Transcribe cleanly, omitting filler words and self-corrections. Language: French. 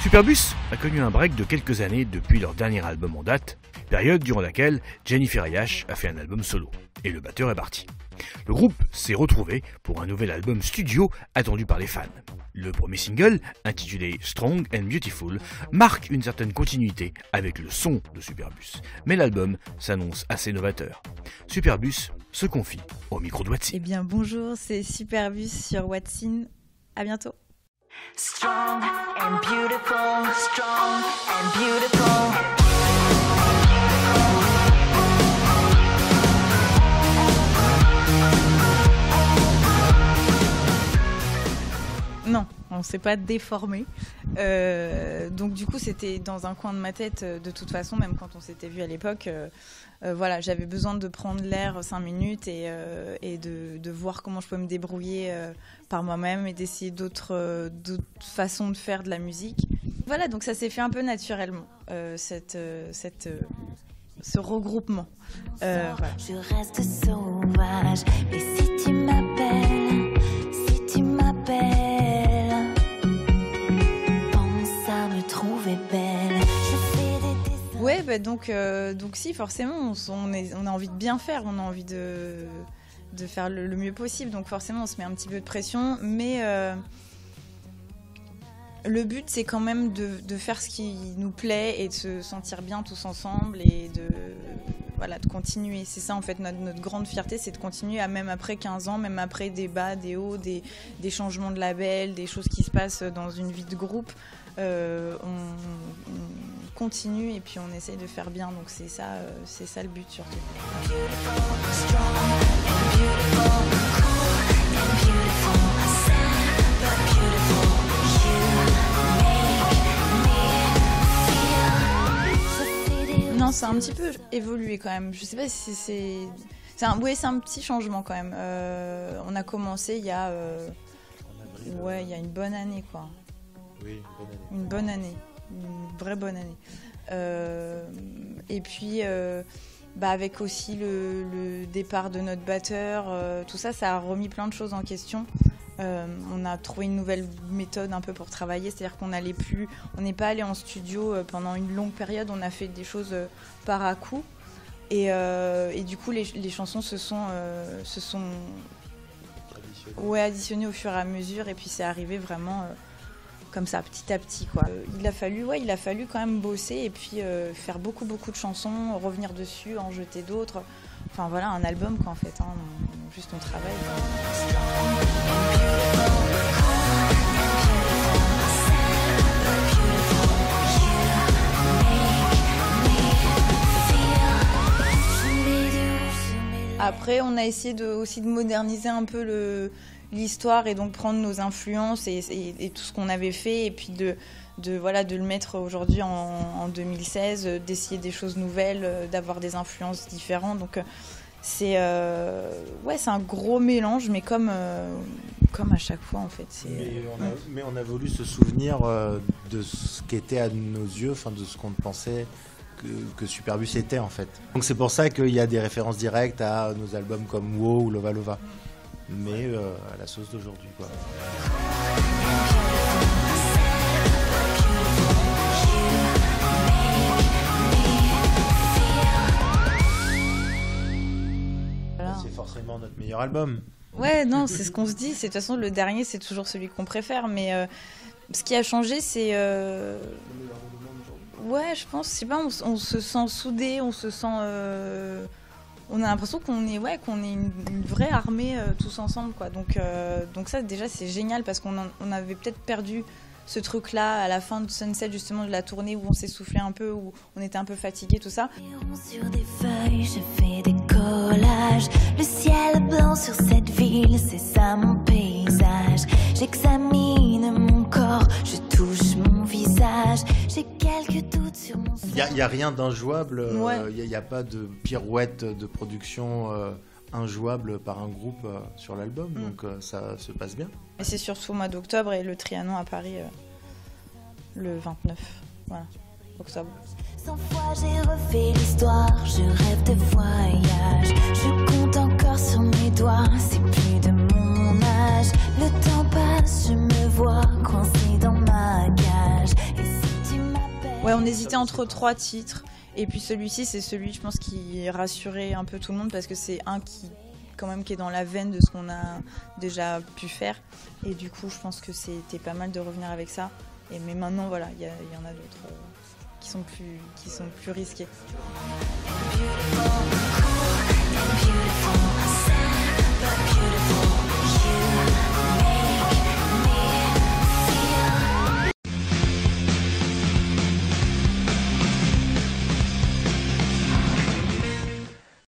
Superbus a connu un break de quelques années depuis leur dernier album en date, période durant laquelle Jennifer Ayash a fait un album solo, et le batteur est parti. Le groupe s'est retrouvé pour un nouvel album studio attendu par les fans. Le premier single, intitulé Strong and Beautiful, marque une certaine continuité avec le son de Superbus, mais l'album s'annonce assez novateur. Superbus se confie au micro de Watsin. Eh bien bonjour, c'est Superbus sur Watsin, à bientôt. Strong and beautiful, strong and beautiful. Non, on ne s'est pas déformé. Donc du coup, c'était dans un coin de ma tête de toute façon, même quand on s'était vu à l'époque. Voilà, j'avais besoin de prendre l'air 5 minutes et de voir comment je pouvais me débrouiller par moi-même et d'essayer d'autres façons de faire de la musique. Voilà, donc ça s'est fait un peu naturellement, ce regroupement. Voilà. Je reste sauvage, mais si tu m'appelles, pense à me trouver belle. Je fais des dessins. Ouais, bah donc si, forcément, on a envie de bien faire, on a envie de faire le mieux possible, donc forcément on se met un petit peu de pression, mais le but c'est quand même de faire ce qui nous plaît et de se sentir bien tous ensemble et de continuer. C'est ça en fait notre grande fierté, c'est de continuer même après 15 ans, même après des bas, des hauts, des changements de label, des choses qui se passent dans une vie de groupe. On continue et puis on essaye de faire bien, donc c'est ça le but surtout. Non, c'est un petit peu évolué quand même. Je sais pas si c'est un petit changement quand même. On a commencé il y a une bonne année quoi. Oui, une bonne année, une vraie bonne année. Et puis, avec aussi le départ de notre batteur, tout ça, ça a remis plein de choses en question. On a trouvé une nouvelle méthode un peu pour travailler, c'est-à-dire qu'on n'est pas allé en studio pendant une longue période, on a fait des choses par à coup. Et du coup, les chansons se sont additionnées au fur et à mesure, et puis c'est arrivé vraiment comme ça, petit à petit, quoi. Il a fallu quand même bosser et puis faire beaucoup de chansons, revenir dessus, en jeter d'autres. Enfin voilà, un album quoi en fait, hein. Juste on travaille. Après, on a essayé aussi de moderniser un peu l'histoire et donc prendre nos influences et tout ce qu'on avait fait et puis de le mettre aujourd'hui en 2016, d'essayer des choses nouvelles, d'avoir des influences différentes. Donc c'est un gros mélange, mais comme à chaque fois en fait. Mais on a voulu se souvenir de ce qu'était à nos yeux, enfin de ce qu'on pensait que Superbus était en fait. Donc c'est pour ça qu'il y a des références directes à nos albums comme Wow ou Lova Lova, mais à la sauce d'aujourd'hui quoi. Voilà. C'est forcément notre meilleur album. Ouais, non, c'est ce qu'on se dit. De toute façon, le dernier, c'est toujours celui qu'on préfère. Mais ce qui a changé, c'est... Ouais, je pense, je sais pas, on se sent soudés, on se sent... On a l'impression qu'on est une vraie armée tous ensemble, quoi. Donc ça, déjà, c'est génial parce qu'on avait peut-être perdu ce truc-là à la fin de Sunset, justement, de la tournée où on s'essoufflait un peu, où on était un peu fatigué, tout ça. Sur des feuilles, je fais des collages. Le ciel blanc sur cette ville, c'est ça mon paysage. J'examine mon corps, je touche mon visage. J'ai quelques doutes sur mon... Il n'y a rien d'injouable, ouais. Il n'y a pas de pirouette de production injouable par un groupe sur l'album, donc ça se passe bien. Et c'est surtout au mois d'octobre et le Trianon à Paris le 29 octobre. 100 fois j'ai refait l'histoire, je rêve de voyage. Je compte encore sur mes doigts, c'est plus de mon âge. Le temps passe, je me vois coincée dans ma cage. Et Ouais, on hésitait entre 3 titres. Et puis celui-ci, c'est celui, je pense, qui rassurait un peu tout le monde parce que c'est un qui, quand même, qui est dans la veine de ce qu'on a déjà pu faire. Et du coup, je pense que c'était pas mal de revenir avec ça. Mais maintenant, voilà, il y en a d'autres qui sont plus risqués. Beautiful.